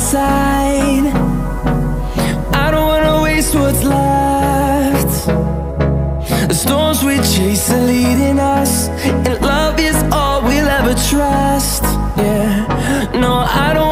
side. I don't wanna waste what's left. The storms we chase are leading us, and love is all we'll ever trust. Yeah, no, I don't